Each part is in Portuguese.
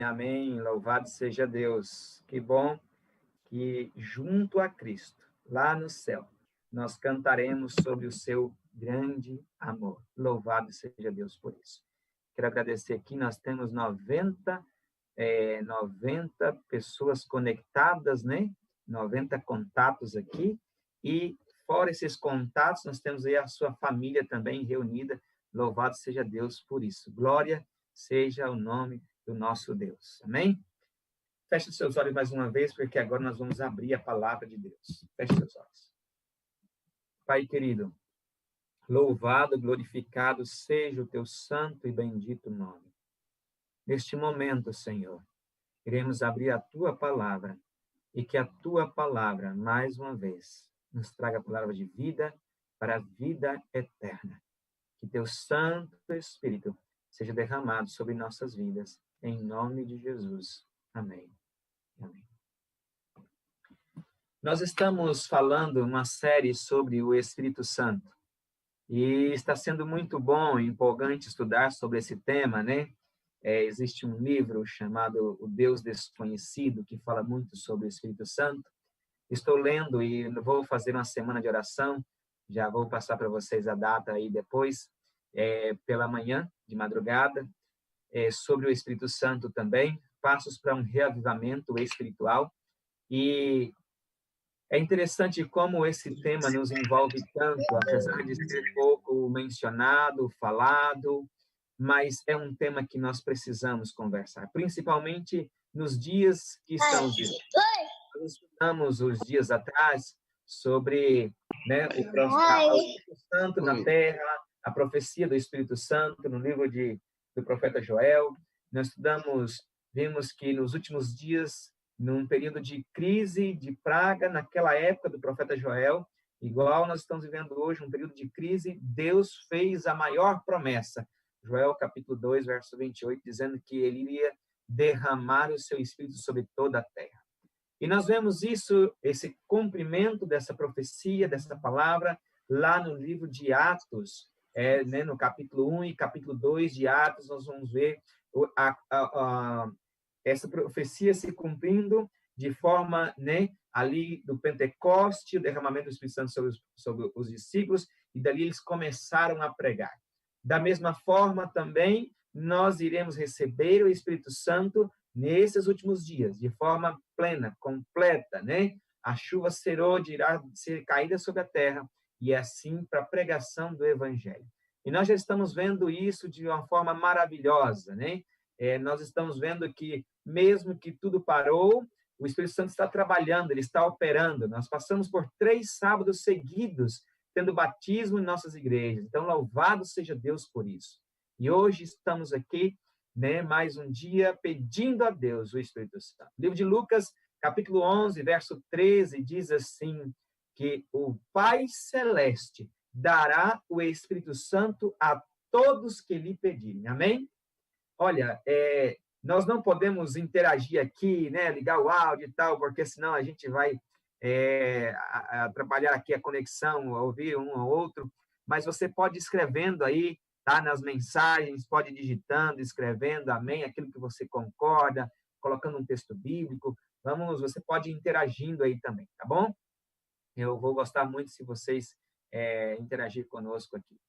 Amém. Louvado seja Deus. Que bom que junto a Cristo, lá no céu, nós cantaremos sobre o seu grande amor. Louvado seja Deus por isso. Quero agradecer aqui, nós temos 90 pessoas conectadas, né? 90 contatos aqui. E fora esses contatos, nós temos aí a sua família também reunida. Louvado seja Deus por isso. Glória seja o nome do nosso Deus. Amém? Feche os seus olhos mais uma vez, porque agora nós vamos abrir a palavra de Deus. Feche seus olhos. Pai querido, louvado, glorificado seja o teu santo e bendito nome. Neste momento, Senhor, iremos abrir a tua palavra e que a tua palavra, mais uma vez, nos traga a palavra de vida para a vida eterna. Que teu Santo Espírito seja derramado sobre nossas vidas, em nome de Jesus. Amém. Amém. Nós estamos falando uma série sobre o Espírito Santo e está sendo muito bom e empolgante estudar sobre esse tema, né? Existe um livro chamado O Deus Desconhecido que fala muito sobre o Espírito Santo. Estou lendo e vou fazer uma semana de oração, já vou passar para vocês a data aí depois, pela manhã, de madrugada, sobre o Espírito Santo também, passos para um reavivamento espiritual. E é interessante como esse tema nos envolve tanto, apesar de ser pouco mencionado, falado, mas é um tema que nós precisamos conversar, principalmente nos dias que estamos vivendo. Nós estudamos os dias atrás sobre, né, o Espírito Santo na Terra, a profecia do Espírito Santo no livro do profeta Joel. Nós vimos que nos últimos dias, num período de crise, de praga, naquela época do profeta Joel, igual nós estamos vivendo hoje, um período de crise, Deus fez a maior promessa. Joel capítulo 2, verso 28, dizendo que ele iria derramar o seu Espírito sobre toda a terra. E nós vemos isso, esse cumprimento dessa profecia, dessa palavra, lá no livro de Atos, né, no capítulo 1 e capítulo 2 de Atos, nós vamos ver essa profecia se cumprindo de forma, né, ali do Pentecoste, o derramamento do Espírito Santo sobre os discípulos, e dali eles começaram a pregar. Da mesma forma, também, nós iremos receber o Espírito Santo nesses últimos dias, de forma plena, completa, né? A chuva serode irá ser caída sobre a terra, e assim para a pregação do Evangelho. E nós já estamos vendo isso de uma forma maravilhosa, né? Nós estamos vendo que, mesmo que tudo parou, o Espírito Santo está trabalhando, ele está operando. Nós passamos por 3 sábados seguidos tendo batismo em nossas igrejas. Então, louvado seja Deus por isso. E hoje estamos aqui, né, mais um dia, pedindo a Deus o Espírito Santo. O livro de Lucas, capítulo 11, verso 13, diz assim, que o Pai Celeste dará o Espírito Santo a todos que lhe pedirem. Amém? Olha, nós não podemos interagir aqui, né, ligar o áudio e tal, porque senão a gente vai atrapalhar aqui a conexão, ouvir um ou outro, mas você pode ir escrevendo aí, tá, nas mensagens, pode ir digitando, escrevendo, amém, aquilo que você concorda, colocando um texto bíblico, você pode ir interagindo aí também, tá bom? Eu vou gostar muito se vocês interagir conosco aqui.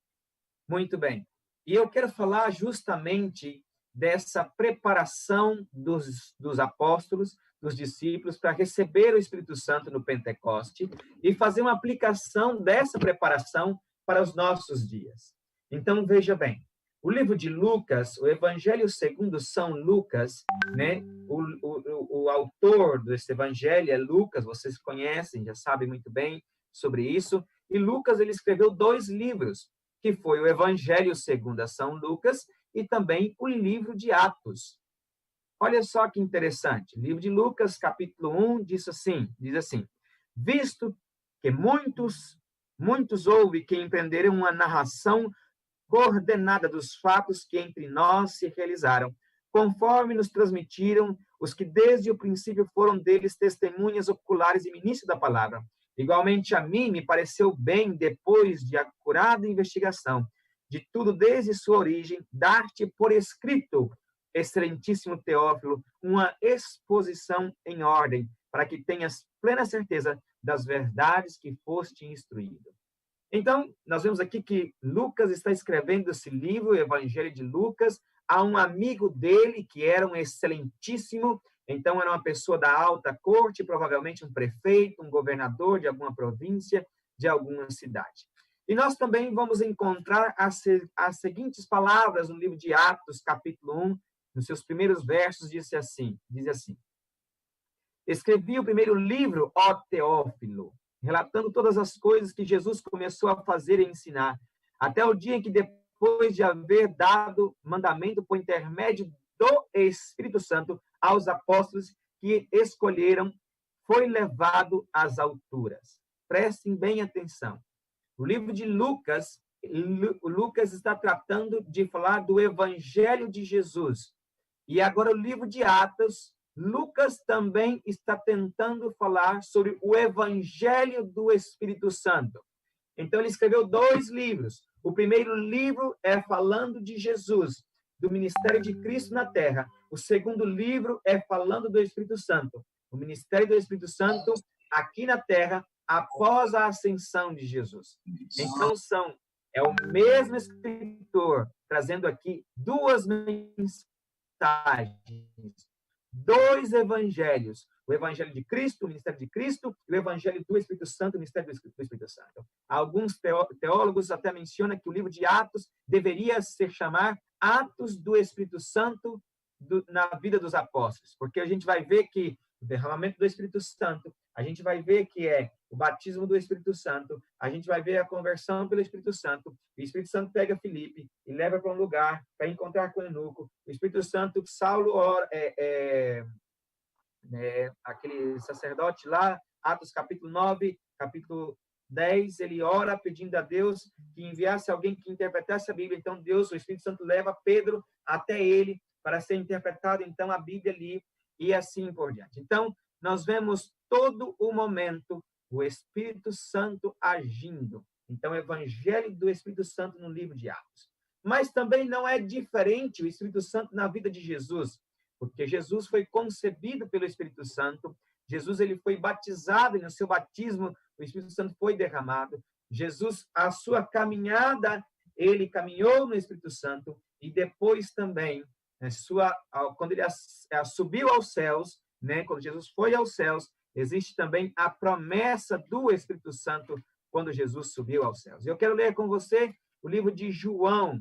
Muito bem. E eu quero falar justamente dessa preparação dos apóstolos, dos discípulos, para receber o Espírito Santo no Pentecoste e fazer uma aplicação dessa preparação para os nossos dias. Então, veja bem, o livro de Lucas, o Evangelho segundo São Lucas, né? O autor desse evangelho é Lucas, vocês conhecem, já sabem muito bem sobre isso, e Lucas ele escreveu 2 livros, que foi o Evangelho segundo São Lucas e também o livro de Atos. Olha só que interessante. O livro de Lucas, capítulo 1, diz assim, visto que muitos houve que empreenderam uma narração coordenada dos fatos que entre nós se realizaram, conforme nos transmitiram os que desde o princípio foram deles testemunhas oculares e ministros da palavra. Igualmente a mim me pareceu bem, depois de acurada investigação de tudo desde sua origem, dar-te por escrito excelentíssimo Teófilo, uma exposição em ordem, para que tenhas plena certeza das verdades que foste instruído. Então, nós vemos aqui que Lucas está escrevendo esse livro, o Evangelho de Lucas, a um amigo dele, que era um excelentíssimo, então era uma pessoa da alta corte, provavelmente um prefeito, um governador de alguma província, de alguma cidade. E nós também vamos encontrar as seguintes palavras no livro de Atos, capítulo 1, nos seus primeiros versos, diz assim: escrevi o primeiro livro, ó Teófilo, relatando todas as coisas que Jesus começou a fazer e ensinar, até o dia em que, depois de haver dado mandamento por intermédio do Espírito Santo aos apóstolos que escolheram, foi levado às alturas. Prestem bem atenção. O livro de Lucas, Lucas está tratando de falar do Evangelho de Jesus. E agora o livro de Atos, Lucas também está tentando falar sobre o Evangelho do Espírito Santo. Então, ele escreveu 2 livros. O primeiro livro é falando de Jesus, do ministério de Cristo na Terra. O segundo livro é falando do Espírito Santo, o ministério do Espírito Santo aqui na Terra, após a ascensão de Jesus. Então, é o mesmo escritor trazendo aqui 2 mensagens, 2 evangelhos, o evangelho de Cristo, o ministério de Cristo, e o evangelho do Espírito Santo, o ministério do Espírito Santo. Alguns teólogos até mencionam que o livro de Atos deveria se chamar Atos do Espírito Santo na vida dos apóstolos, porque a gente vai ver que o derramamento do Espírito Santo, a gente vai ver que é o batismo do Espírito Santo, a gente vai ver a conversão pelo Espírito Santo. O Espírito Santo pega Filipe e leva para um lugar para encontrar com o eunuco. O Espírito Santo, Saulo ora, aquele sacerdote lá, Atos capítulo 9, capítulo 10, ele ora pedindo a Deus que enviasse alguém que interpretasse a Bíblia. Então, Deus, o Espírito Santo, leva Pedro até ele para ser interpretado, então, a Bíblia ali, e assim por diante. Então, nós vemos todo o momento o Espírito Santo agindo. Então, o Evangelho do Espírito Santo no livro de Atos. Mas também não é diferente o Espírito Santo na vida de Jesus, porque Jesus foi concebido pelo Espírito Santo, Jesus ele foi batizado, e no seu batismo o Espírito Santo foi derramado. Jesus, a sua caminhada, ele caminhou no Espírito Santo, e depois também, quando ele subiu aos céus, quando Jesus foi aos céus, existe também a promessa do Espírito Santo quando Jesus subiu aos céus. Eu quero ler com você o livro de João,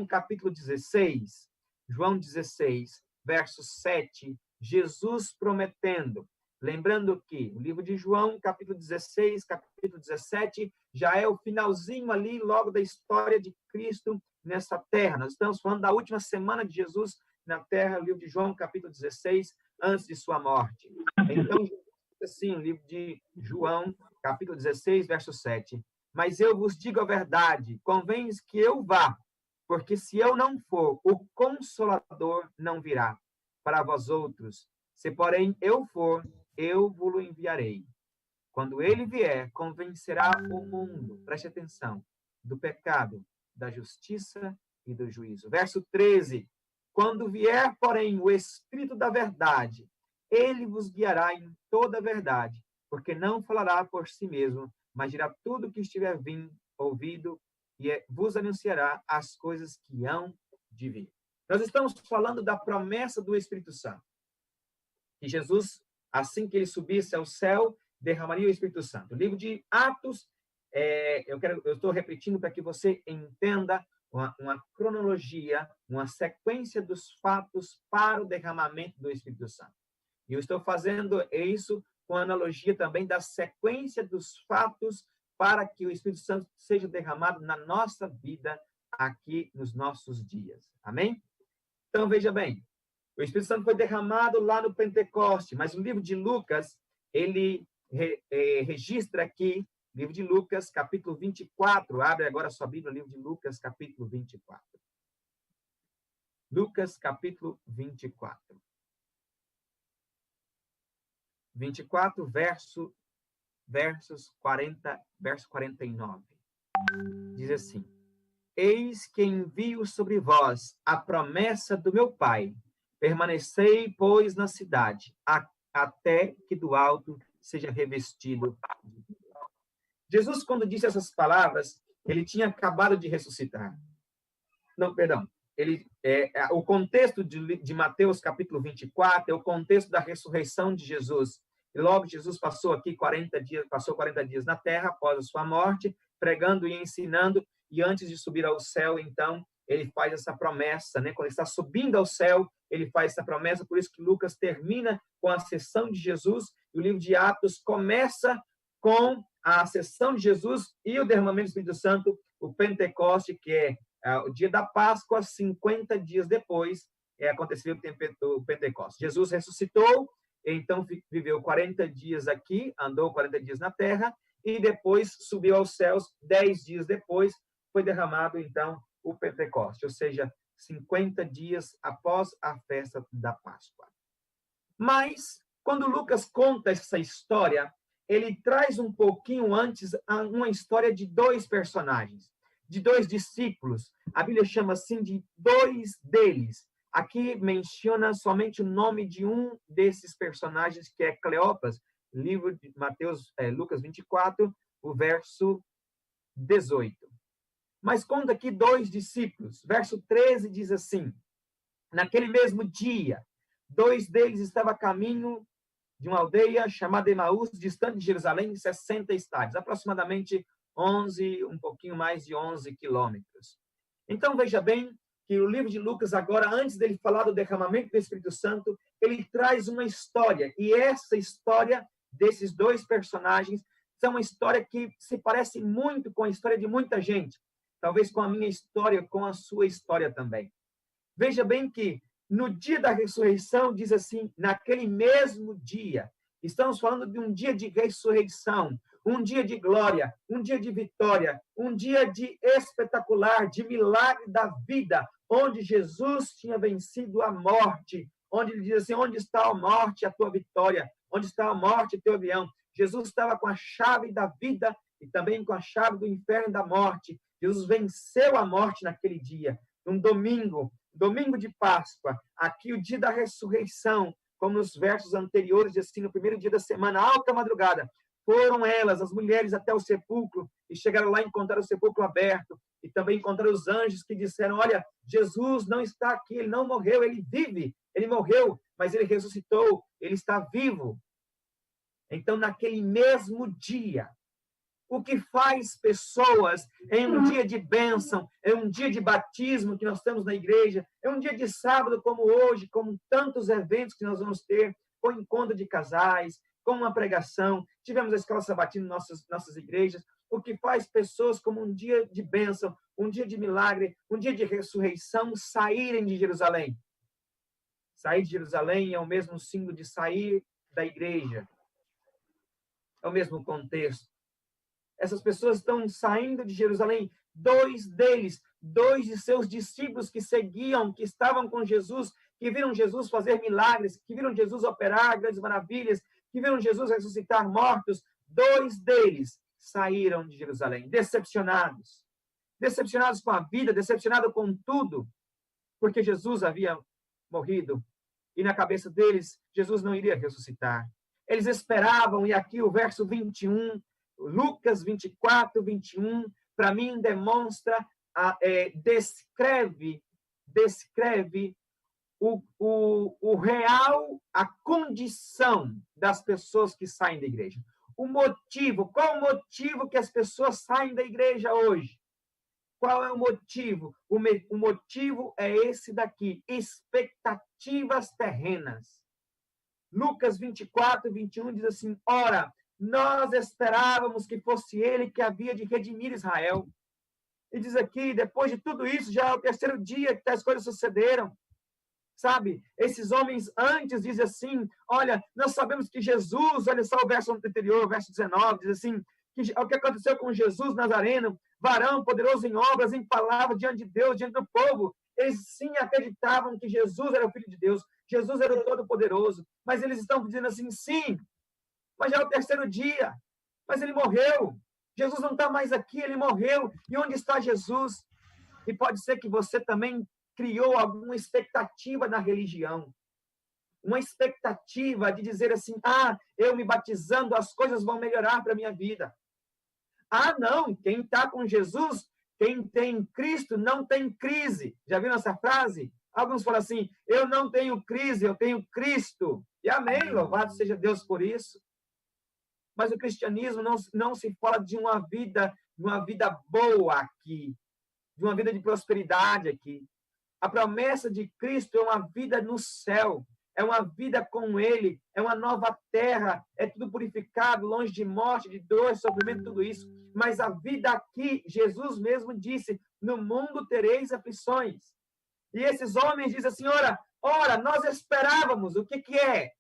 capítulo 16, João 16, verso 7, Jesus prometendo. Lembrando que o livro de João, capítulo 16, capítulo 17, já é o finalzinho ali, logo da história de Cristo nessa terra. Nós estamos falando da última semana de Jesus na terra, o livro de João, capítulo 16, antes de sua morte. Então, assim, o livro de João, capítulo 16, verso 7. Mas eu vos digo a verdade, convém que eu vá, porque se eu não for, o Consolador não virá para vós outros. Se, porém, eu for, eu vos enviarei. Quando ele vier, convencerá o mundo, preste atenção, do pecado, da justiça e do juízo. Verso 13. Quando vier, porém, o Espírito da verdade, ele vos guiará em toda a verdade, porque não falará por si mesmo, mas dirá tudo o que estiver ouvido e vos anunciará as coisas que hão de vir. Nós estamos falando da promessa do Espírito Santo. Que Jesus, assim que ele subisse ao céu, derramaria o Espírito Santo. O livro de Atos, eu estou repetindo para que você entenda uma cronologia, uma sequência dos fatos para o derramamento do Espírito Santo. E eu estou fazendo isso com a analogia também da sequência dos fatos para que o Espírito Santo seja derramado na nossa vida aqui nos nossos dias. Amém? Então, veja bem, o Espírito Santo foi derramado lá no Pentecoste, mas o livro de Lucas, ele registra aqui, livro de Lucas, capítulo 24, abre agora a sua Bíblia, livro de Lucas, capítulo 24. Lucas, capítulo 24. 24, verso 49. Diz assim: eis que envio sobre vós a promessa do meu Pai. Permanecei, pois, na cidade, até que do alto seja revestido. Jesus, quando disse essas palavras, ele tinha acabado de ressuscitar. Não, perdão. O contexto de Mateus capítulo 24 é o contexto da ressurreição de Jesus. E logo Jesus passou 40 dias na terra após a sua morte, pregando e ensinando, e antes de subir ao céu, então, ele faz essa promessa, né? Quando ele está subindo ao céu, ele faz essa promessa, por isso que Lucas termina com a ascensão de Jesus, e o livro de Atos começa com a ascensão de Jesus e o derramamento do Espírito Santo, o Pentecoste, que é o dia da Páscoa, 50 dias depois, aconteceu o Pentecostes. Jesus ressuscitou, então viveu 40 dias aqui, andou 40 dias na terra, e depois subiu aos céus, 10 dias depois, foi derramado, então, o Pentecoste, ou seja, 50 dias após a festa da Páscoa. Mas, quando Lucas conta essa história, ele traz um pouquinho antes uma história de dois personagens, de dois discípulos. A Bíblia chama assim de dois deles. Aqui menciona somente o nome de um desses personagens, que é Cleopas, livro de Lucas 24, o verso 18. Mas conta aqui dois discípulos. Verso 13 diz assim: naquele mesmo dia, dois deles estavam a caminho de uma aldeia chamada Emaús, distante de Jerusalém, 60 estádios, aproximadamente 11, um pouquinho mais de 11 quilômetros. Então, veja bem que o livro de Lucas, agora, antes dele falar do derramamento do Espírito Santo, ele traz uma história, e essa história desses dois personagens é uma história que se parece muito com a história de muita gente, talvez com a minha história, com a sua história também. Veja bem que no dia da ressurreição, diz assim, naquele mesmo dia, estamos falando de um dia de ressurreição, um dia de glória, um dia de vitória, um dia de espetacular, de milagre da vida, onde Jesus tinha vencido a morte, onde ele diz assim, onde está a morte, a tua vitória? Onde está a morte, o teu avião? Jesus estava com a chave da vida e também com a chave do inferno e da morte. Jesus venceu a morte naquele dia, num domingo de Páscoa, aqui o dia da ressurreição, como nos versos anteriores, assim, no primeiro dia da semana, alta madrugada, foram elas, as mulheres, até o sepulcro, e chegaram lá e encontraram o sepulcro aberto, e também encontraram os anjos que disseram, olha, Jesus não está aqui, ele não morreu, ele vive, ele morreu, mas ele ressuscitou, ele está vivo. Então, naquele mesmo dia, o que faz pessoas em um dia de bênção, em um dia de batismo que nós temos na igreja, em um dia de sábado como hoje, como tantos eventos que nós vamos ter, com encontro de casais, com uma pregação, tivemos a escola sabatina em nossas igrejas, o que faz pessoas como um dia de bênção, um dia de milagre, um dia de ressurreição, saírem de Jerusalém. Sair de Jerusalém é o mesmo símbolo de sair da igreja. É o mesmo contexto. Essas pessoas estão saindo de Jerusalém, dois deles, dois de seus discípulos que seguiam, que estavam com Jesus, que viram Jesus fazer milagres, que viram Jesus operar grandes maravilhas, que viram Jesus ressuscitar mortos, dois deles saíram de Jerusalém, decepcionados com a vida, decepcionados com tudo, porque Jesus havia morrido, e na cabeça deles, Jesus não iria ressuscitar. Eles esperavam, e aqui o verso 21, Lucas 24, 21, para mim demonstra, descreve o real, a condição das pessoas que saem da igreja. O motivo, qual o motivo que as pessoas saem da igreja hoje? Qual é o motivo? O motivo é esse daqui, expectativas terrenas. Lucas 24, 21 diz assim, ora, nós esperávamos que fosse ele que havia de redimir Israel. E diz aqui, depois de tudo isso, já é o terceiro dia que as coisas sucederam. Sabe? Esses homens antes dizem assim, olha, nós sabemos que Jesus, olha só o verso anterior, o verso 19, diz assim, que o que aconteceu com Jesus Nazareno, varão poderoso em obras, em palavras, diante de Deus, diante do povo. Eles sim acreditavam que Jesus era o Filho de Deus, Jesus era o Todo-Poderoso, mas eles estão dizendo assim, sim, mas já é o terceiro dia, mas ele morreu. Jesus não está mais aqui, ele morreu. E onde está Jesus? E pode ser que você também criou alguma expectativa na religião. Uma expectativa de dizer assim, eu me batizando, as coisas vão melhorar para a minha vida. Não, quem está com Jesus, quem tem Cristo, não tem crise. Já viram essa frase? Alguns falam assim, eu não tenho crise, eu tenho Cristo. E amém, louvado seja Deus por isso. Mas o cristianismo não se fala de uma vida boa aqui, de uma vida de prosperidade aqui. A promessa de Cristo é uma vida no céu, é uma vida com Ele, é uma nova terra, é tudo purificado, longe de morte, de dor, sofrimento, tudo isso. Mas a vida aqui, Jesus mesmo disse, no mundo tereis aflições. E esses homens dizem assim, ora, nós esperávamos, o que é?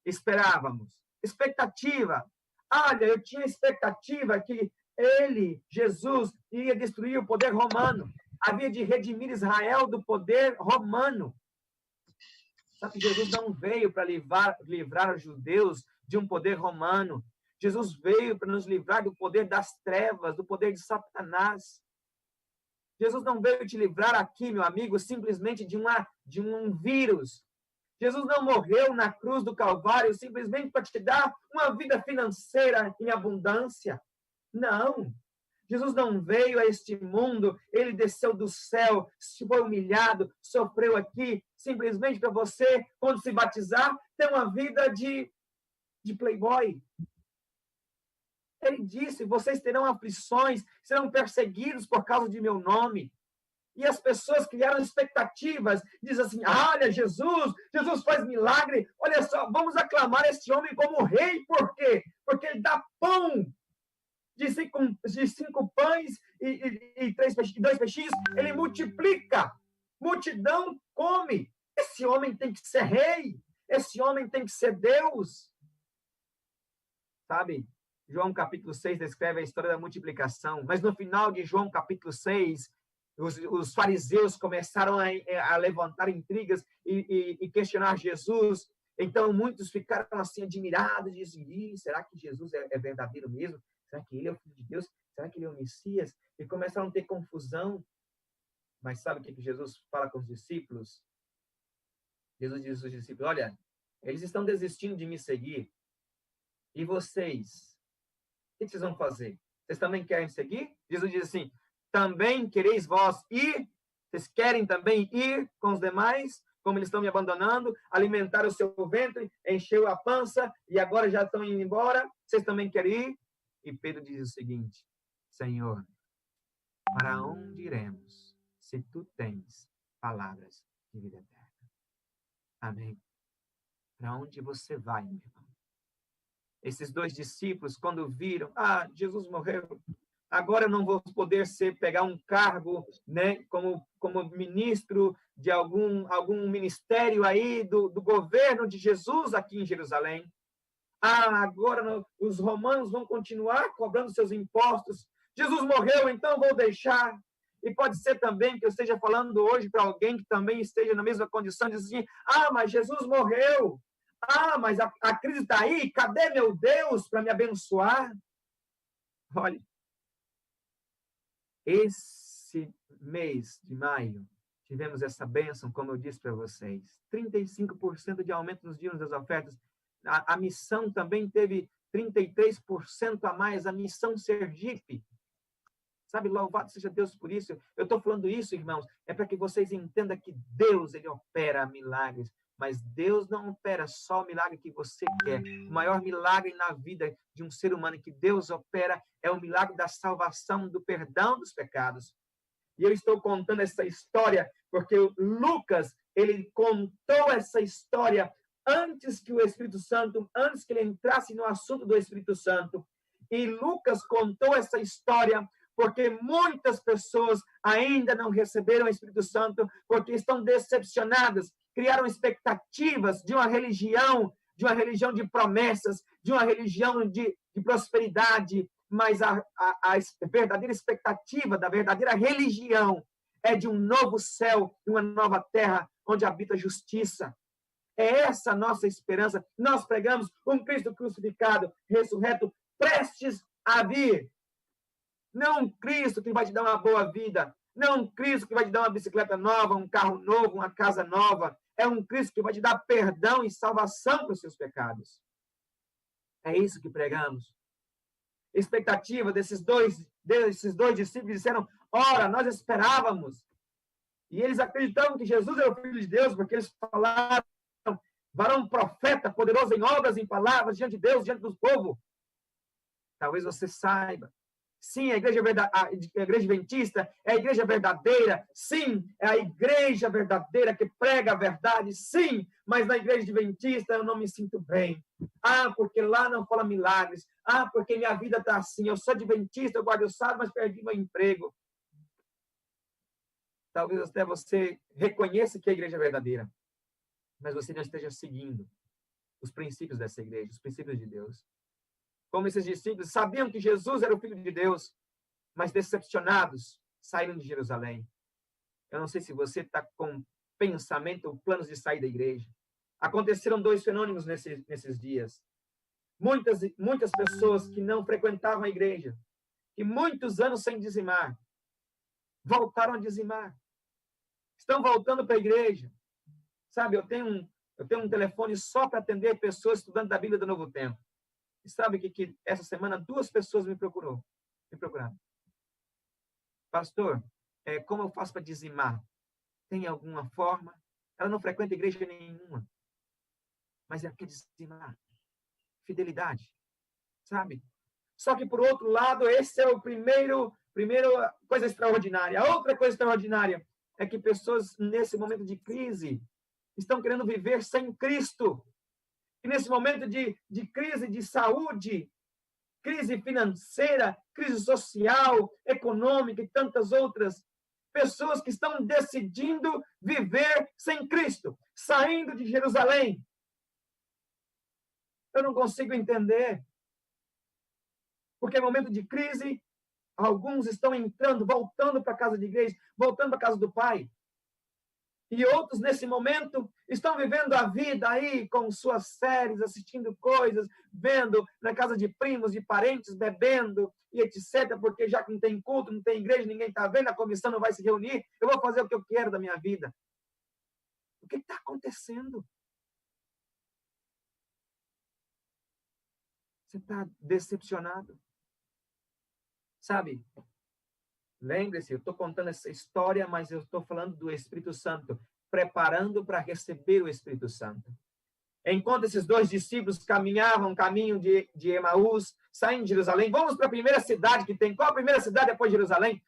Esperávamos, expectativa. Olha, eu tinha expectativa que ele, Jesus, ia destruir o poder romano. Havia de redimir Israel do poder romano. Sabe que Jesus não veio para livrar os judeus de um poder romano. Jesus veio para nos livrar do poder das trevas, do poder de Satanás. Jesus não veio te livrar aqui, meu amigo, simplesmente de um vírus. Jesus não morreu na cruz do Calvário simplesmente para te dar uma vida financeira em abundância. Não. Jesus não veio a este mundo, ele desceu do céu, se foi humilhado, sofreu aqui, simplesmente para você, quando se batizar, ter uma vida de playboy. Ele disse, vocês terão aflições, serão perseguidos por causa de meu nome. E as pessoas criaram expectativas, dizem assim, olha, Jesus faz milagre, olha só, vamos aclamar este homem como rei, por quê? Porque ele dá pão de cinco pães e 2 peixinhos, ele multiplica, multidão come. Esse homem tem que ser rei, esse homem tem que ser Deus. Sabe, João capítulo 6 descreve a história da multiplicação, mas no final de João capítulo 6, os fariseus começaram a levantar intrigas e questionar Jesus. Então, muitos ficaram assim admirados, dizem, será que Jesus é verdadeiro mesmo? Será que ele é o Filho de Deus? Será que ele é o Messias? E começaram a ter confusão. Mas sabe o que Jesus fala com os discípulos? Jesus diz aos discípulos, olha, eles estão desistindo de me seguir. E vocês? O que vocês vão fazer? Vocês também querem seguir? Jesus diz assim, também quereis vós ir? Vocês querem também ir com os demais? Como eles estão me abandonando, alimentar o seu ventre, encheu a pança e agora já estão indo embora? Vocês também querem ir? E Pedro diz o seguinte, Senhor, para onde iremos se tu tens palavras de vida eterna? Amém. Para onde você vai, meu irmão? Esses 2 discípulos, quando viram, Jesus morreu, agora eu não vou poder pegar um cargo, né, como ministro de algum ministério aí do governo de Jesus aqui em Jerusalém. Agora os romanos vão continuar cobrando seus impostos. Jesus morreu, então vou deixar. E pode ser também que eu esteja falando hoje para alguém que também esteja na mesma condição, de dizer assim, mas Jesus morreu. Mas a crise está aí, cadê meu Deus para me abençoar? Olha, esse mês de maio, tivemos essa bênção, como eu disse para vocês, 35% de aumento nos dízimos das ofertas. A missão também teve 33% a mais, a missão Sergipe. Sabe, louvado seja Deus por isso. Eu estou falando isso, irmãos, é para que vocês entendam que Deus, ele opera milagres, mas Deus não opera só o milagre que você quer. O maior milagre na vida de um ser humano que Deus opera é o milagre da salvação, do perdão dos pecados. E eu estou contando essa história porque Lucas, ele contou essa história antes que o Espírito Santo, antes que ele entrasse no assunto do Espírito Santo. E Lucas contou essa história porque muitas pessoas ainda não receberam o Espírito Santo, porque estão decepcionadas, criaram expectativas de uma religião de promessas, de uma religião de prosperidade, mas a verdadeira expectativa da verdadeira religião é de um novo céu e uma nova terra onde habita a justiça. É essa a nossa esperança. Nós pregamos um Cristo crucificado, ressurreto, prestes a vir. Não um Cristo que vai te dar uma boa vida. Não é um Cristo que vai te dar uma bicicleta nova, um carro novo, uma casa nova. É um Cristo que vai te dar perdão e salvação para os seus pecados. É isso que pregamos. Expectativa desses dois discípulos disseram: ora, nós esperávamos. E eles acreditavam que Jesus era o Filho de Deus, porque eles falaram: varão profeta, poderoso em obras, em palavras, diante de Deus, diante do povo. Talvez você saiba. Sim, a igreja adventista é a igreja verdadeira. Sim, é a igreja verdadeira que prega a verdade. Sim, mas na igreja adventista eu não me sinto bem. Ah, porque lá não fala milagres. Ah, porque minha vida está assim. Eu sou adventista, eu guardo o sábado, mas perdi meu emprego. Talvez até você reconheça que a igreja é verdadeira, mas você não esteja seguindo os princípios dessa igreja, os princípios de Deus. Como esses discípulos sabiam que Jesus era o Filho de Deus, mas decepcionados, saíram de Jerusalém. Eu não sei se você está com pensamento ou planos de sair da igreja. Aconteceram dois fenômenos nesses dias. Muitas pessoas que não frequentavam a igreja, e muitos anos sem dizimar, voltaram a dizimar. Estão voltando para a igreja. Sabe, eu tenho um telefone só para atender pessoas estudando da Bíblia do Novo Tempo. E sabe que essa semana 2 pessoas me procuraram. Pastor, como eu faço para dizimar? Tem alguma forma? Ela não frequenta igreja nenhuma, mas ela quer dizimar. Fidelidade, sabe? Só que, por outro lado, esse é o primeiro coisa extraordinária. A outra coisa extraordinária é que pessoas, nesse momento de crise, estão querendo viver sem Cristo. E nesse momento de crise de saúde, crise financeira, crise social, econômica e tantas outras, pessoas que estão decidindo viver sem Cristo, saindo de Jerusalém. Eu não consigo entender. Porque é momento de crise, alguns estão entrando, voltando para a casa de igreja, voltando para a casa do Pai. E outros, nesse momento, estão vivendo a vida aí com suas séries, assistindo coisas, vendo na casa de primos, de parentes, bebendo e etc. Porque já que não tem culto, não tem igreja, ninguém está vendo, a comissão não vai se reunir, eu vou fazer o que eu quero da minha vida. O que está acontecendo? Você está decepcionado? Sabe? Lembre-se, eu estou contando essa história, mas eu estou falando do Espírito Santo, preparando para receber o Espírito Santo. Enquanto esses 2 discípulos caminhavam caminho de Emaús, saindo de Jerusalém, vamos para a primeira cidade que tem. Qual a primeira cidade depois de Jerusalém?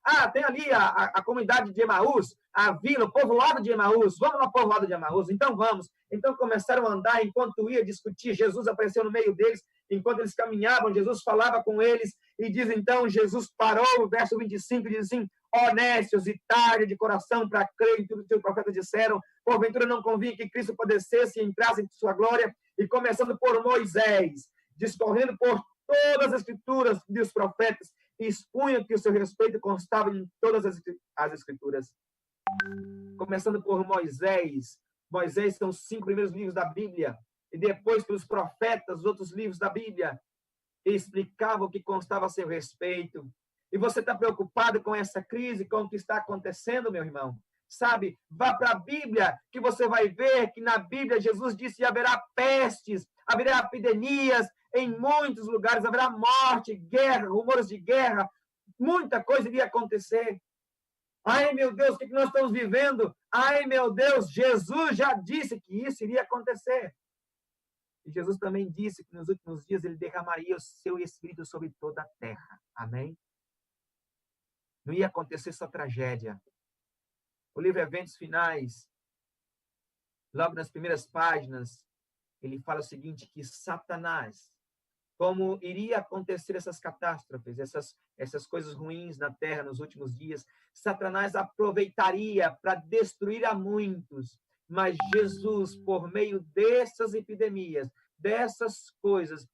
Ah, tem ali a comunidade de Emaús, a vila, o povoado de Emaús. Vamos ao povoado de Emaús? Então vamos. Então começaram a andar, enquanto ia discutir, Jesus apareceu no meio deles, enquanto eles caminhavam, Jesus falava com eles, e diz então, Jesus parou, o verso 25, diz assim: honestos e tarde de coração para crer em tudo que os profetas disseram, porventura não convinha que Cristo padecesse e entrasse em sua glória, e começando por Moisés, discorrendo por todas as escrituras dos profetas, expunha que o seu respeito constava em todas as escrituras. Começando por Moisés. Moisés são os 5 primeiros livros da Bíblia. E depois pelos profetas, os outros livros da Bíblia, explicavam o que constava a seu respeito. E você está preocupado com essa crise, com o que está acontecendo, meu irmão? Sabe, vá para a Bíblia, que você vai ver que na Bíblia Jesus disse que haverá pestes, haverá epidemias, em muitos lugares haverá morte, guerra, rumores de guerra, muita coisa iria acontecer. Ai, meu Deus, o que nós estamos vivendo? Ai, meu Deus, Jesus já disse que isso iria acontecer. E Jesus também disse que nos últimos dias ele derramaria o seu Espírito sobre toda a terra. Amém? Não ia acontecer só tragédia. O livro Eventos Finais, logo nas primeiras páginas, ele fala o seguinte, que Satanás, como iria acontecer essas catástrofes, essas coisas ruins na terra nos últimos dias, Satanás aproveitaria para destruir a muitos, mas Jesus, por meio dessas epidemias, dessas coisas,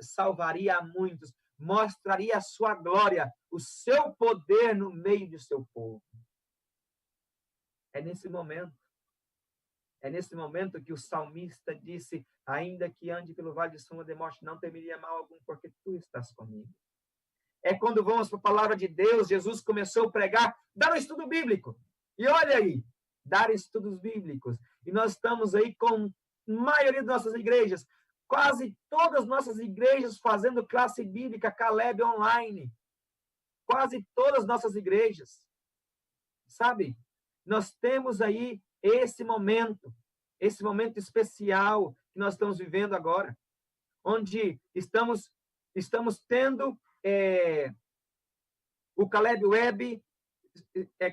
salvaria a muitos, mostraria a sua glória, o seu poder no meio do seu povo. É nesse momento que o salmista disse, ainda que ande pelo vale de sombra de morte, não temeria mal algum, porque tu estás comigo. é quando vamos para a palavra de Deus. Jesus começou a pregar, dar um estudo bíblico. E olha aí, dar estudos bíblicos. E nós estamos aí com a maioria das nossas igrejas, quase todas as nossas igrejas fazendo classe bíblica Caleb online. Quase todas as nossas igrejas. Sabe? Nós temos aí esse momento especial que nós estamos vivendo agora, onde estamos tendo o Caleb Web,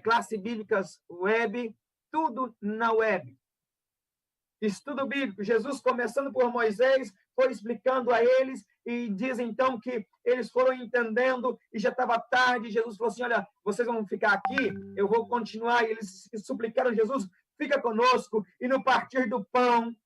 classe bíblicas web, tudo na web. Estudo bíblico, Jesus começando por Moisés, foi explicando a eles, e diz então que eles foram entendendo, e já estava tarde, Jesus falou assim, olha, vocês vão ficar aqui, eu vou continuar, e eles suplicaram a Jesus, fica conosco, e no partir do pão,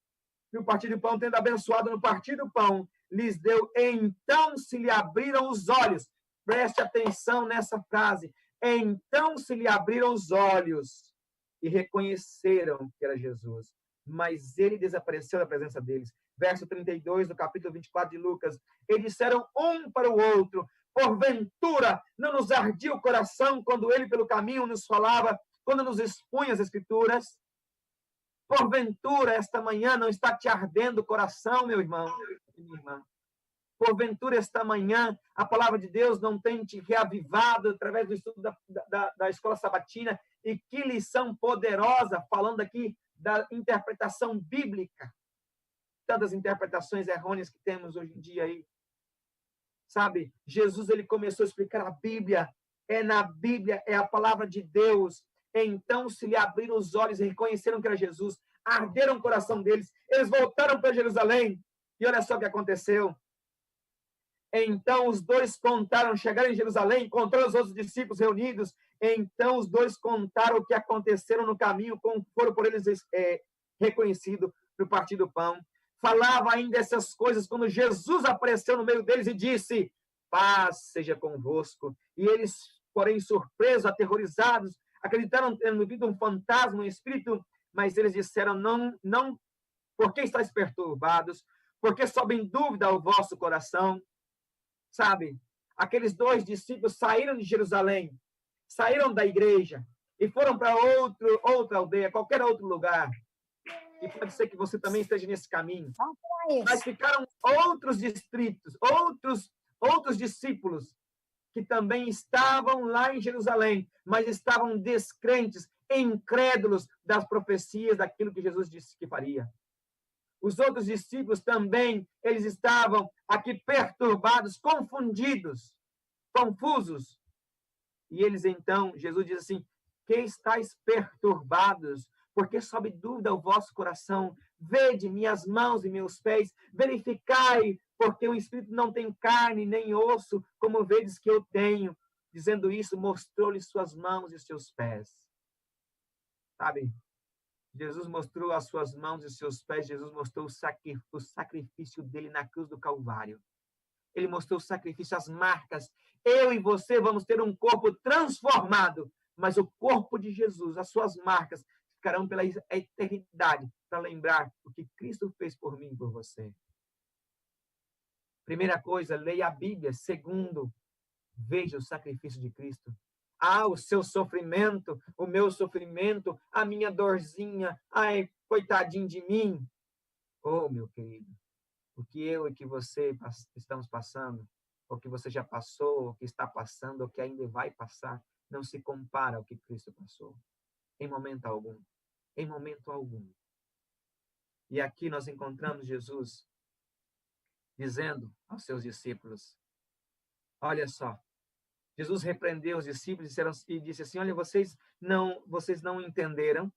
tendo abençoado no partir do pão, lhes deu, então se lhe abriram os olhos, preste atenção nessa frase, então se lhe abriram os olhos, e reconheceram que era Jesus. Mas ele desapareceu da presença deles. Verso 32 do capítulo 24 de Lucas. Eles disseram um para o outro, porventura não nos ardia o coração quando ele pelo caminho nos falava, quando nos expunha as Escrituras? Porventura esta manhã não está te ardendo o coração, meu irmão, minha irmã? Porventura esta manhã a palavra de Deus não tem te reavivado através do estudo da escola sabatina? E que lição poderosa, falando aqui da interpretação bíblica, tantas interpretações errôneas que temos hoje em dia aí. Sabe, Jesus ele começou a explicar a Bíblia, na Bíblia, é a palavra de Deus. Então se lhe abriram os olhos e reconheceram que era Jesus, arderam o coração deles, eles voltaram para Jerusalém, e olha só o que aconteceu. Então os dois contaram, chegaram em Jerusalém, encontraram os outros discípulos reunidos, então os dois contaram o que aconteceram no caminho, como foram por eles reconhecidos no partir do pão. Falava ainda essas coisas quando Jesus apareceu no meio deles e disse, paz seja convosco. E eles, porém, surpresos, aterrorizados, acreditaram ter visto um fantasma, um espírito, mas eles disseram, não, por que estáis perturbados? Por que sobe em dúvida o vosso coração? Sabe, aqueles dois discípulos saíram de Jerusalém, saíram da igreja e foram para outra aldeia, qualquer outro lugar. E pode ser que você também esteja nesse caminho. Mas ficaram outros distritos, outros discípulos que também estavam lá em Jerusalém, mas estavam descrentes, incrédulos das profecias daquilo que Jesus disse que faria. Os outros discípulos também, eles estavam aqui perturbados, confundidos, confusos. E eles então, Jesus diz assim, que estáis perturbados, porque sob dúvida o vosso coração, vede minhas mãos e meus pés, verificai, porque o Espírito não tem carne nem osso, como vedes que eu tenho. Dizendo isso, mostrou-lhe suas mãos e seus pés. Sabe? Jesus mostrou as suas mãos e seus pés, Jesus mostrou o sacrifício dele na cruz do Calvário. Ele mostrou o sacrifício, as marcas. Eu e você vamos ter um corpo transformado, mas o corpo de Jesus, as suas marcas, ficarão pela eternidade, para lembrar o que Cristo fez por mim e por você. Primeira coisa, leia a Bíblia. Segundo, veja o sacrifício de Cristo. O seu sofrimento, o meu sofrimento, a minha dorzinha, ai, coitadinho de mim. Oh, meu querido, o que eu e que você estamos passando, o que você já passou, o que está passando, o que ainda vai passar, não se compara ao que Cristo passou. Em momento algum. Em momento algum. E aqui nós encontramos Jesus dizendo aos seus discípulos, olha só, Jesus repreendeu os discípulos e disse assim, olha, vocês não entenderam.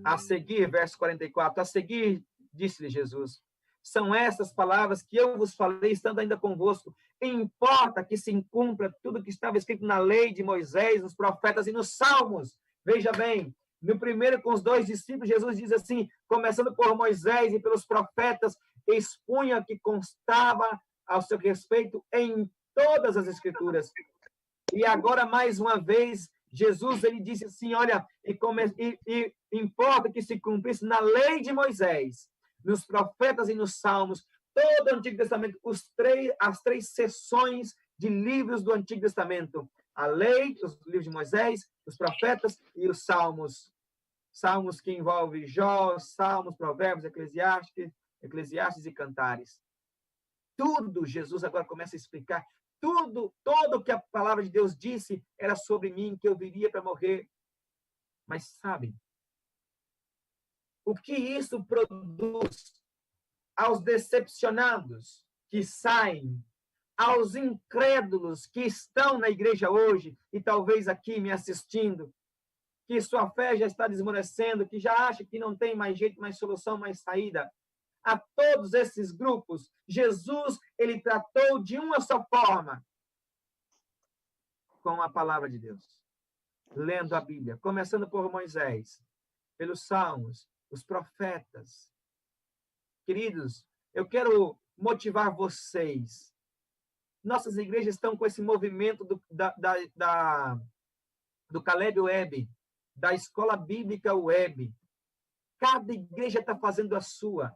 A seguir, verso 44, a seguir, disse-lhe Jesus, são estas palavras que eu vos falei, estando ainda convosco. Importa que se cumpra tudo que estava escrito na lei de Moisés, nos profetas e nos salmos. Veja bem, no primeiro com os dois discípulos, Jesus diz assim, começando por Moisés e pelos profetas, expunha que constava ao seu respeito em todas as Escrituras. E agora, mais uma vez, Jesus ele disse assim, olha, e importa que se cumprisse na lei de Moisés, nos profetas e nos salmos, todo o Antigo Testamento, as três sessões de livros do Antigo Testamento: a lei, os livros de Moisés, os profetas e os salmos. Salmos que envolvem Jó, Salmos, Provérbios, Eclesiastes e Cantares. Tudo, Jesus agora começa a explicar, todo o que a palavra de Deus disse era sobre mim, que eu viria para morrer. Mas sabe, o que isso produz aos decepcionados que saem, aos incrédulos que estão na igreja hoje e talvez aqui me assistindo, que sua fé já está desmorecendo, que já acha que não tem mais jeito, mais solução, mais saída? A todos esses grupos, Jesus, ele tratou de uma só forma, com a palavra de Deus, lendo a Bíblia, começando por Moisés, pelos Salmos, os profetas. Queridos, eu quero motivar vocês. Nossas igrejas estão com esse movimento do Caleb Web, da Escola Bíblica Web. Cada igreja está fazendo a sua.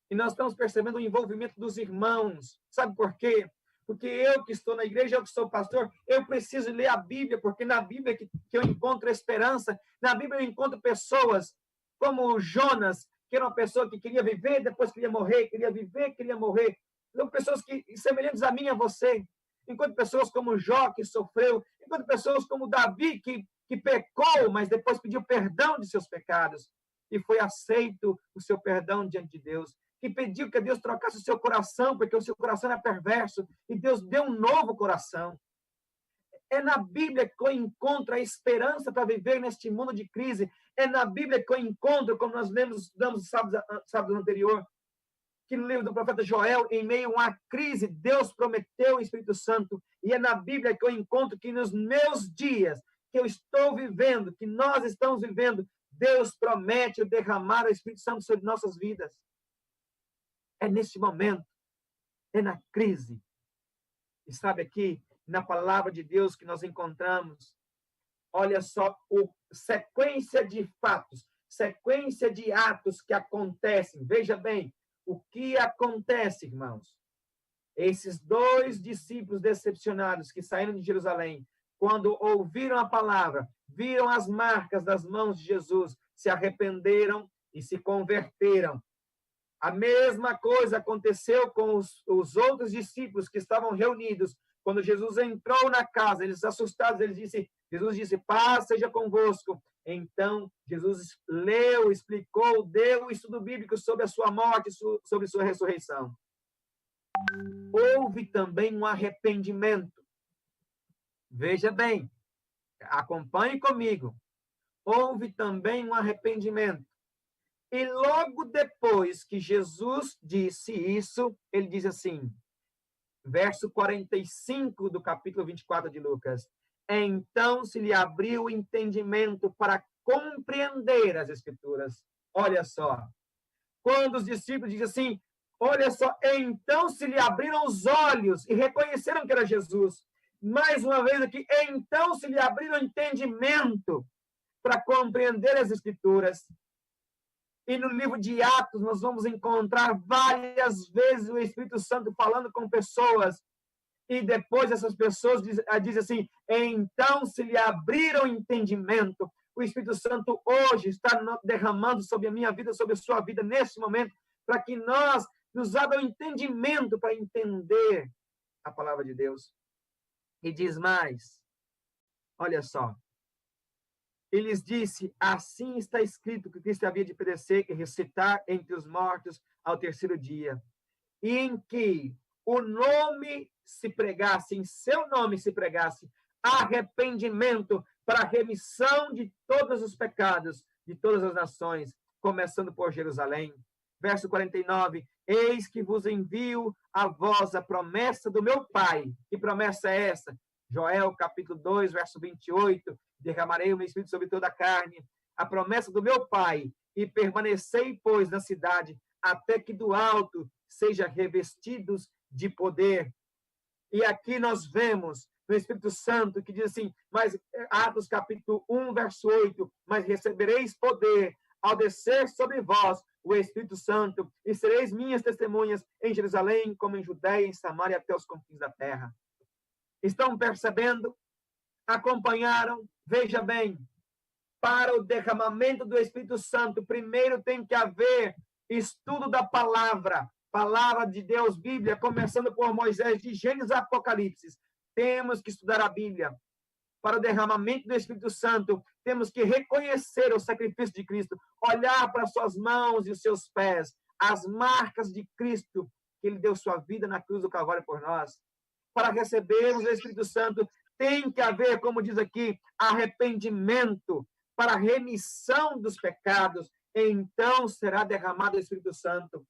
E nós estamos percebendo o envolvimento dos irmãos. Sabe por quê? Porque eu que estou na igreja, eu que sou pastor, eu preciso ler a Bíblia, porque na Bíblia que eu encontro esperança, na Bíblia eu encontro pessoas como Jonas, que era uma pessoa que queria viver, depois queria morrer, queria viver, queria morrer. Então, pessoas semelhantes a mim e a você. Enquanto pessoas como Jó, que sofreu, enquanto pessoas como Davi, que pecou, mas depois pediu perdão de seus pecados, e foi aceito o seu perdão diante de Deus, que pediu que Deus trocasse o seu coração, porque o seu coração era perverso, e Deus deu um novo coração. É na Bíblia que eu encontro a esperança para viver neste mundo de crise. É na Bíblia que eu encontro, como nós estudamos sábado anterior, que no livro do profeta Joel, em meio a uma crise, Deus prometeu o Espírito Santo. E é na Bíblia que eu encontro que nos meus dias, que eu estou vivendo, que nós estamos vivendo, Deus promete derramar o Espírito Santo sobre nossas vidas. É neste momento, é na crise. E sabe aqui, na palavra de Deus que nós encontramos, olha só, sequência de fatos, sequência de atos que acontecem. Veja bem, o que acontece, irmãos? Esses dois discípulos decepcionados que saíram de Jerusalém, quando ouviram a palavra, viram as marcas das mãos de Jesus, se arrependeram e se converteram. A mesma coisa aconteceu com os outros discípulos que estavam reunidos. Quando Jesus entrou na casa, eles assustados, Jesus disse, paz seja convosco. Então, Jesus leu, explicou, deu o estudo bíblico sobre a sua morte, sobre sua ressurreição. Houve também um arrependimento. Veja bem, acompanhe comigo. Houve também um arrependimento. E logo depois que Jesus disse isso, ele diz assim, verso 45 do capítulo 24 de Lucas, então se lhe abriu o entendimento para compreender as Escrituras. Olha só, quando os discípulos dizem assim, olha só, então se lhe abriram os olhos e reconheceram que era Jesus. Mais uma vez aqui, então se lhe abriram o entendimento para compreender as Escrituras. E no livro de Atos, nós vamos encontrar várias vezes o Espírito Santo falando com pessoas. E depois essas pessoas dizem assim, então se lhe abriram entendimento. O Espírito Santo hoje está derramando sobre a minha vida, sobre a sua vida, nesse momento, para que nós nos abra o entendimento para entender a palavra de Deus. E diz mais, olha só, ele lhes disse, assim está escrito que Cristo havia de padecer e ressuscitar entre os mortos ao terceiro dia, e em que o nome se pregasse, em seu nome se pregasse, arrependimento para a remissão de todos os pecados de todas as nações, começando por Jerusalém. Verso 49, eis que vos envio a vós a promessa do meu Pai. Que promessa é essa? Joel, capítulo 2, verso 28, derramarei o meu espírito sobre toda a carne, a promessa do meu Pai, e permanecei, pois, na cidade, até que do alto sejam revestidos de poder. E aqui nós vemos no Espírito Santo que diz assim, mas Atos capítulo 1, verso 8, mas recebereis poder ao descer sobre vós o Espírito Santo, e sereis minhas testemunhas em Jerusalém, como em Judeia, em Samaria, até os confins da terra. Estão percebendo? Acompanharam? Veja bem, para o derramamento do Espírito Santo, primeiro tem que haver estudo da palavra de Deus, Bíblia, começando por Moisés, de Gênesis a Apocalipse. Temos que estudar a Bíblia. Para o derramamento do Espírito Santo, temos que reconhecer o sacrifício de Cristo, olhar para suas mãos e os seus pés, as marcas de Cristo, que ele deu sua vida na cruz do Calvário por nós. Para recebermos o Espírito Santo, tem que haver, como diz aqui, arrependimento para remissão dos pecados. Então será derramado o Espírito Santo.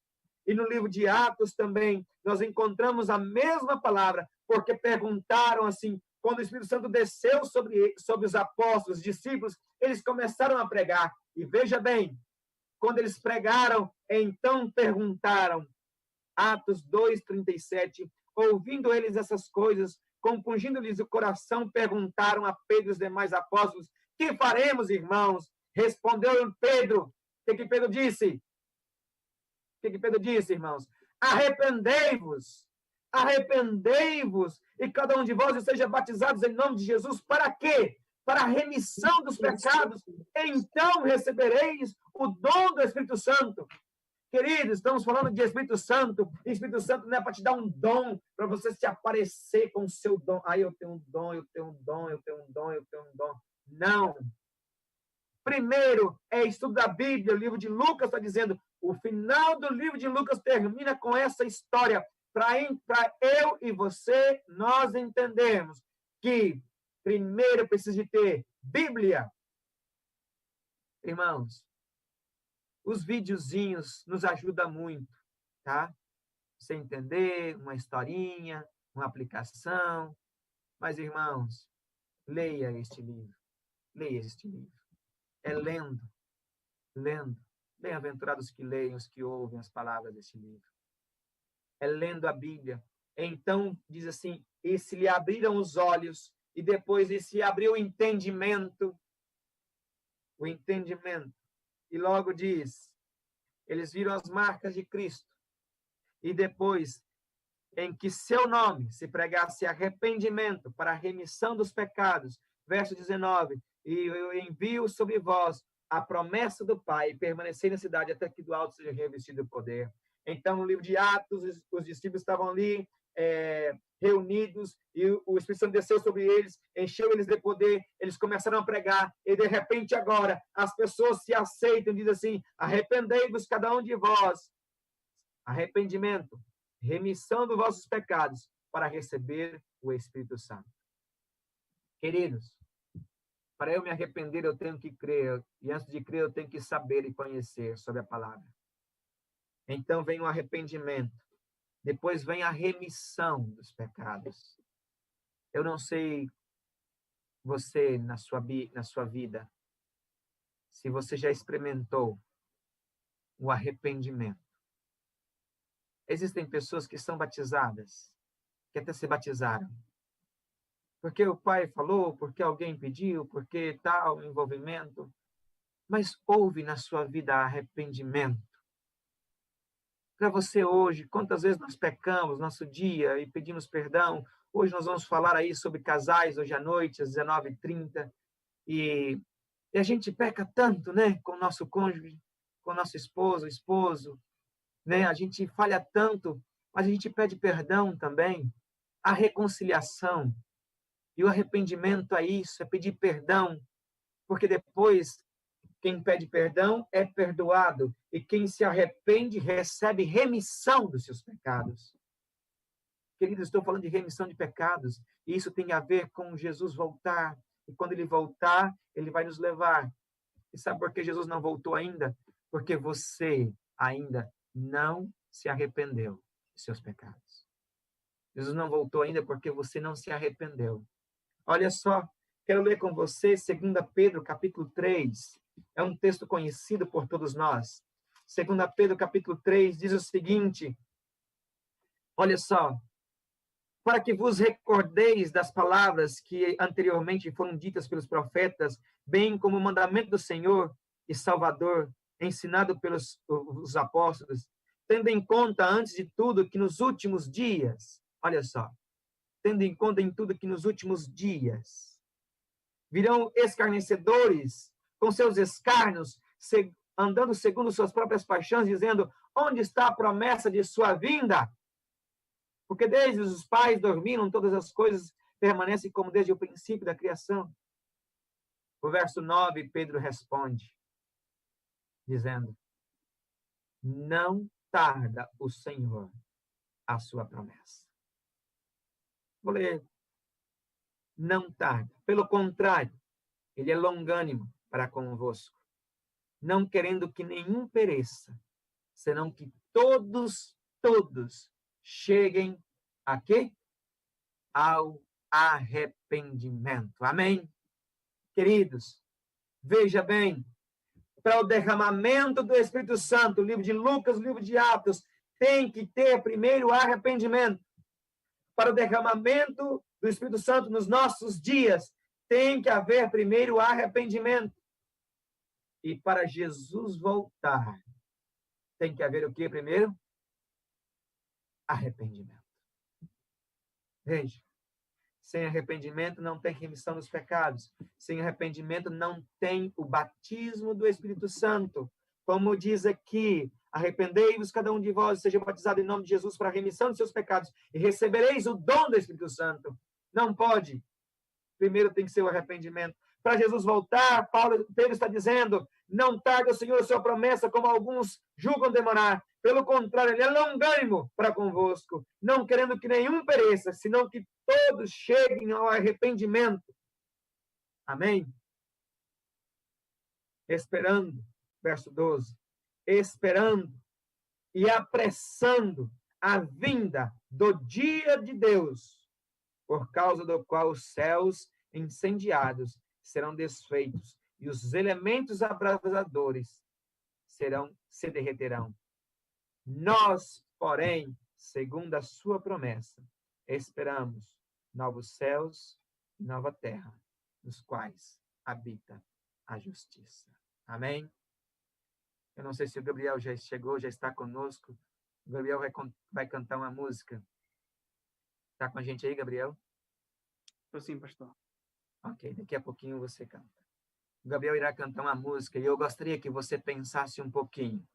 E no livro de Atos também, nós encontramos a mesma palavra, porque perguntaram assim, quando o Espírito Santo desceu sobre os apóstolos, os discípulos, eles começaram a pregar. E veja bem, quando eles pregaram, então perguntaram, Atos 2:37, ouvindo eles essas coisas, compungindo-lhes o coração, perguntaram a Pedro e os demais apóstolos, que faremos, irmãos? Respondeu Pedro. O que Pedro disse? O que Pedro disse, irmãos? Arrependei-vos, e cada um de vós seja batizados em nome de Jesus. Para quê? Para a remissão dos pecados. Então recebereis o dom do Espírito Santo. Queridos, estamos falando de Espírito Santo. E Espírito Santo não é para te dar um dom, para você se aparecer com o seu dom. Eu tenho um dom, eu tenho um dom, eu tenho um dom, eu tenho um dom. Não. Primeiro é estudo da Bíblia. O livro de Lucas está dizendo, o final do livro de Lucas termina com essa história, para eu e você, nós entendermos que primeiro precisa de ter Bíblia. Irmãos, os videozinhos nos ajudam muito, tá? Você entender uma historinha, uma aplicação. Mas, irmãos, leia este livro. Leia este livro. É lendo. Bem-aventurados que leiam, os que ouvem as palavras deste livro. É lendo a Bíblia. Então, diz assim, e se lhe abriram os olhos, e depois se abriu o entendimento. E logo diz, eles viram as marcas de Cristo. E depois, em que seu nome se pregasse arrependimento para a remissão dos pecados. Verso 19, e eu envio sobre vós a promessa do Pai, e permanecer na cidade até que do alto seja revestido o poder. Então, no livro de Atos, os discípulos estavam ali reunidos, e o Espírito Santo desceu sobre eles, encheu eles de poder, eles começaram a pregar, e de repente agora, as pessoas se aceitam, diz assim, arrependei-vos cada um de vós, arrependimento, remissão dos vossos pecados, para receber o Espírito Santo. Queridos, para eu me arrepender, eu tenho que crer, e antes de crer, eu tenho que saber e conhecer sobre a palavra. Então vem o arrependimento, depois vem a remissão dos pecados. Eu não sei você, na sua vida, se você já experimentou o arrependimento. Existem pessoas que são batizadas, que até se batizaram, porque o pai falou, porque alguém pediu, porque tal envolvimento. Mas houve na sua vida arrependimento. Para você hoje, quantas vezes nós pecamos nosso dia e pedimos perdão? Hoje nós vamos falar aí sobre casais, hoje à noite, às 19h30. E a gente peca tanto, né? Com o nosso cônjuge, com o nosso esposo, né? A gente falha tanto, mas a gente pede perdão também. A reconciliação. E o arrependimento é isso, é pedir perdão, porque depois quem pede perdão é perdoado, e quem se arrepende recebe remissão dos seus pecados. Queridos, estou falando de remissão de pecados, e isso tem a ver com Jesus voltar, e quando ele voltar, ele vai nos levar. E sabe por que Jesus não voltou ainda? Porque você ainda não se arrependeu dos seus pecados. Jesus não voltou ainda porque você não se arrependeu. Olha só, quero ler com você 2 Pedro, capítulo 3. É um texto conhecido por todos nós. 2 Pedro, capítulo 3, diz o seguinte. Olha só. Para que vos recordeis das palavras que anteriormente foram ditas pelos profetas, bem como o mandamento do Senhor e Salvador, ensinado pelos os apóstolos, tendo em conta, antes de tudo, que nos últimos dias, olha só, tendo em conta em tudo que nos últimos dias virão escarnecedores com seus escárnios, andando segundo suas próprias paixões, dizendo: onde está a promessa de sua vinda? Porque desde os pais dormiram, todas as coisas permanecem como desde o princípio da criação. O verso 9, Pedro responde, dizendo: não tarda o Senhor a sua promessa. Vou ler. Não tarda. Pelo contrário, ele é longânimo para convosco, não querendo que nenhum pereça, senão que todos cheguem a quê? Ao arrependimento. Amém? Queridos, veja bem, para o derramamento do Espírito Santo, o livro de Lucas, o livro de Atos, tem que ter primeiro arrependimento. Para o derramamento do Espírito Santo nos nossos dias, tem que haver primeiro arrependimento. E para Jesus voltar, tem que haver o que primeiro? Arrependimento. Veja, sem arrependimento não tem remissão dos pecados. Sem arrependimento não tem o batismo do Espírito Santo. Como diz aqui, arrependei-vos cada um de vós, seja batizado em nome de Jesus para a remissão dos seus pecados e recebereis o dom do Espírito Santo. Não pode. Primeiro tem que ser o arrependimento. Para Jesus voltar, Pedro está dizendo, não tarda o Senhor a sua promessa, como alguns julgam demorar. Pelo contrário, ele é longânimo para convosco, não querendo que nenhum pereça, senão que todos cheguem ao arrependimento. Amém? Esperando, verso 12, esperando e apressando a vinda do dia de Deus, por causa do qual os céus incendiados serão desfeitos e os elementos abrasadores se derreterão. Nós, porém, segundo a sua promessa, esperamos novos céus e nova terra, nos quais habita a justiça. Amém? Eu não sei se o Gabriel já chegou, já está conosco. O Gabriel vai cantar uma música. Está com a gente aí, Gabriel? Estou sim, pastor. Ok, daqui a pouquinho você canta. O Gabriel irá cantar uma música e eu gostaria que você pensasse um pouquinho.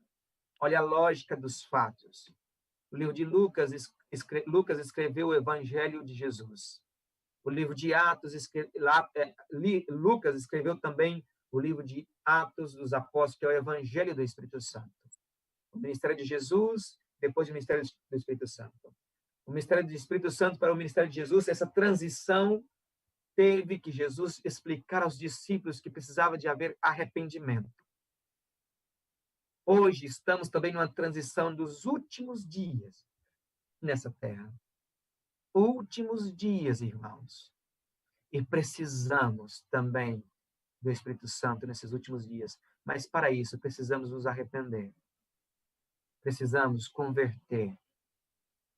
Olha a lógica dos fatos. O livro de Lucas escreveu o Evangelho de Jesus. O livro de Atos, Lucas escreveu também o livro de Atos dos Apóstolos, que é o Evangelho do Espírito Santo. O ministério de Jesus, depois o ministério do Espírito Santo. O ministério do Espírito Santo para o ministério de Jesus, essa transição teve que Jesus explicar aos discípulos que precisava de haver arrependimento. Hoje estamos também numa transição dos últimos dias nessa terra. Últimos dias, irmãos. E precisamos também do Espírito Santo nesses últimos dias. Mas para isso precisamos nos arrepender. Precisamos converter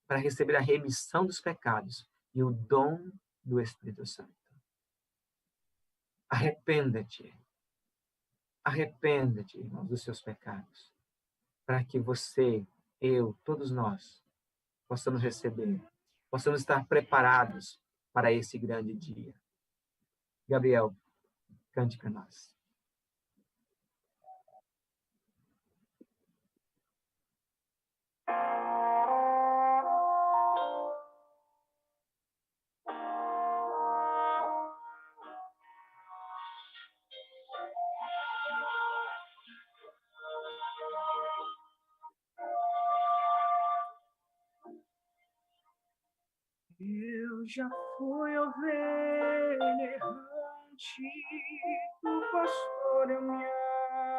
para receber a remissão dos pecados e o dom do Espírito Santo. Arrependa-te. Arrependa-te, irmãos, dos seus pecados, para que você, eu, todos nós, possamos receber, possamos estar preparados para esse grande dia. Gabriel, cante para nós. Eu já fui ovelha errante, do pastor eu me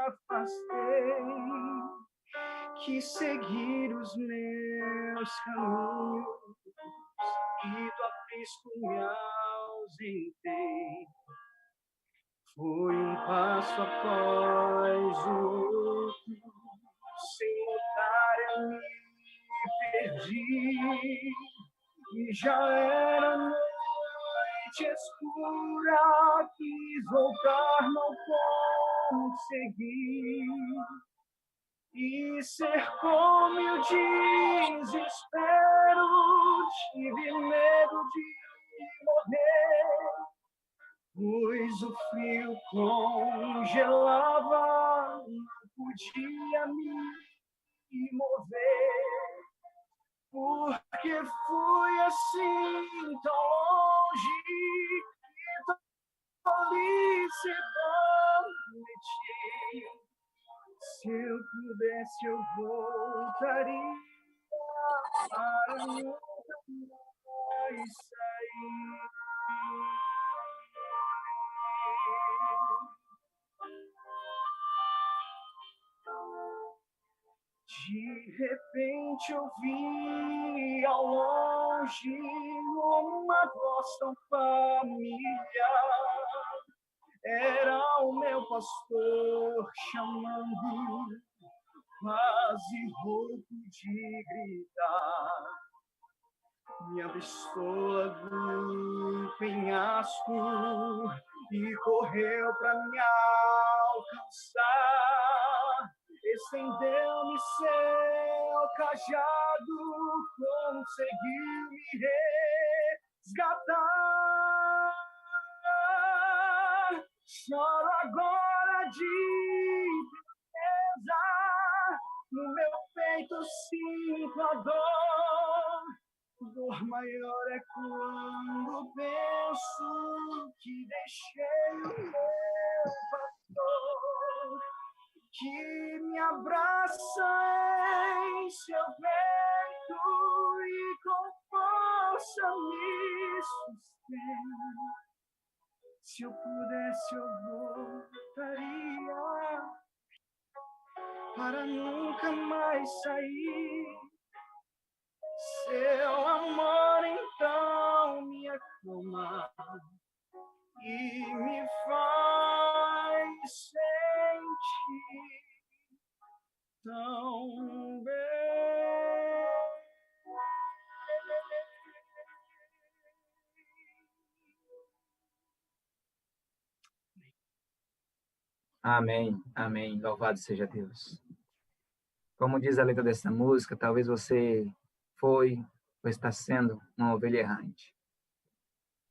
afastei, quis seguir os meus caminhos e do aprisco me ausentei. Foi um passo após o outro, sem notar eu me perdi. E já era noite escura, quis voltar, não consegui. e cercou o desespero. Tive medo de morrer, pois o frio congelava, não podia me mover, porque fui assim tão longe e tão felicidade. Se eu pudesse, eu voltaria para nunca mais sair. De repente eu vi ao longe uma voz tão familiar. Era o meu pastor chamando, quase rouco de gritar. Me avistou do penhasco e correu para me alcançar. Estendeu-me seu cajado, conseguiu me resgatar. Choro agora de tristeza, no meu peito sinto a dor. Dor maior é quando penso que deixei o meu pastor, que me abraça em seu peito e com força me sustém. Se eu pudesse, eu voltaria para nunca mais sair. Seu amor então me acalma e me faz sentir tão bem. Amém, amém. Louvado seja Deus. Como diz a letra dessa música, talvez você foi ou está sendo uma ovelha errante,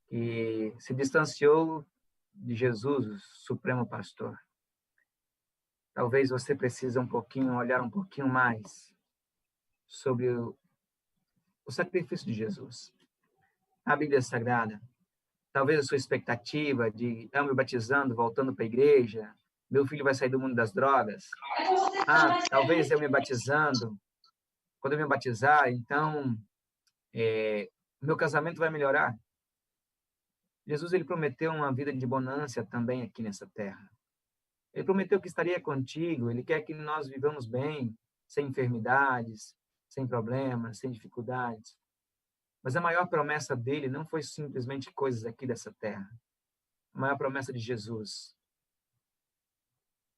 que se distanciou de Jesus, o Supremo Pastor. Talvez você precise olhar um pouquinho mais sobre o sacrifício de Jesus. A Bíblia Sagrada, talvez a sua expectativa de eu me batizando, voltando para a igreja, meu filho vai sair do mundo das drogas. Talvez eu me batizando, quando eu me batizar, então meu casamento vai melhorar. Jesus, ele prometeu uma vida de bonança também aqui nessa terra. Ele prometeu que estaria contigo, ele quer que nós vivamos bem, sem enfermidades, sem problemas, sem dificuldades. Mas a maior promessa dele não foi simplesmente coisas aqui dessa terra. A maior promessa de Jesus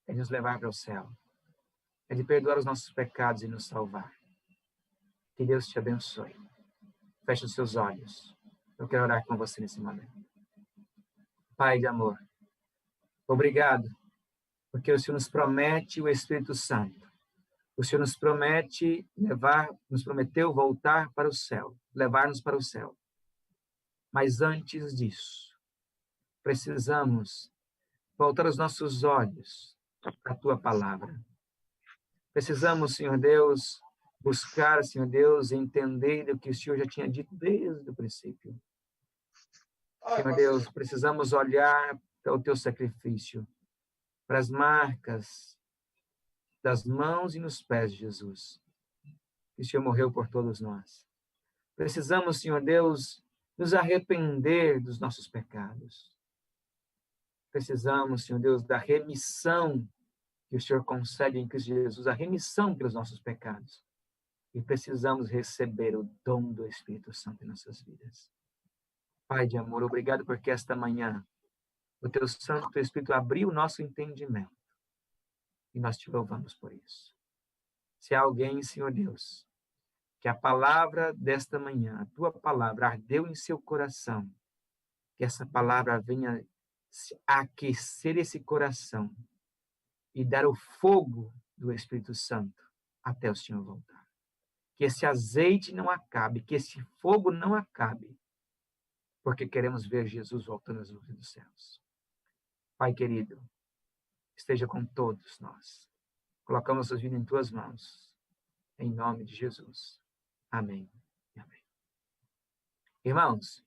é de nos levar para o céu, é de perdoar os nossos pecados e nos salvar. Que Deus te abençoe. Feche os seus olhos. Eu quero orar com você nesse momento. Pai de amor, obrigado, porque o Senhor nos promete o Espírito Santo. O Senhor nos prometeu voltar para o céu, levar-nos para o céu. Mas antes disso, precisamos voltar os nossos olhos para a Tua palavra. Precisamos, Senhor Deus, buscar, Senhor Deus, entender o que o Senhor já tinha dito desde o princípio. Senhor Deus, precisamos olhar para o Teu sacrifício, para as marcas das mãos e nos pés de Jesus, que o Senhor morreu por todos nós. Precisamos, Senhor Deus, nos arrepender dos nossos pecados. Precisamos, Senhor Deus, da remissão que o Senhor concede em Cristo Jesus, a remissão pelos nossos pecados. E precisamos receber o dom do Espírito Santo em nossas vidas. Pai de amor, obrigado porque esta manhã o Teu Santo Espírito abriu o nosso entendimento. E nós te louvamos por isso. Se há alguém, Senhor Deus, que a palavra desta manhã, a Tua palavra, ardeu em seu coração, que essa palavra venha aquecer esse coração e dar o fogo do Espírito Santo até o Senhor voltar. Que esse azeite não acabe, que esse fogo não acabe, porque queremos ver Jesus voltando às nuvens dos céus. Pai querido, esteja com todos nós. Colocamos nossas vidas em tuas mãos. Em nome de Jesus. Amém. Amém. Irmãos,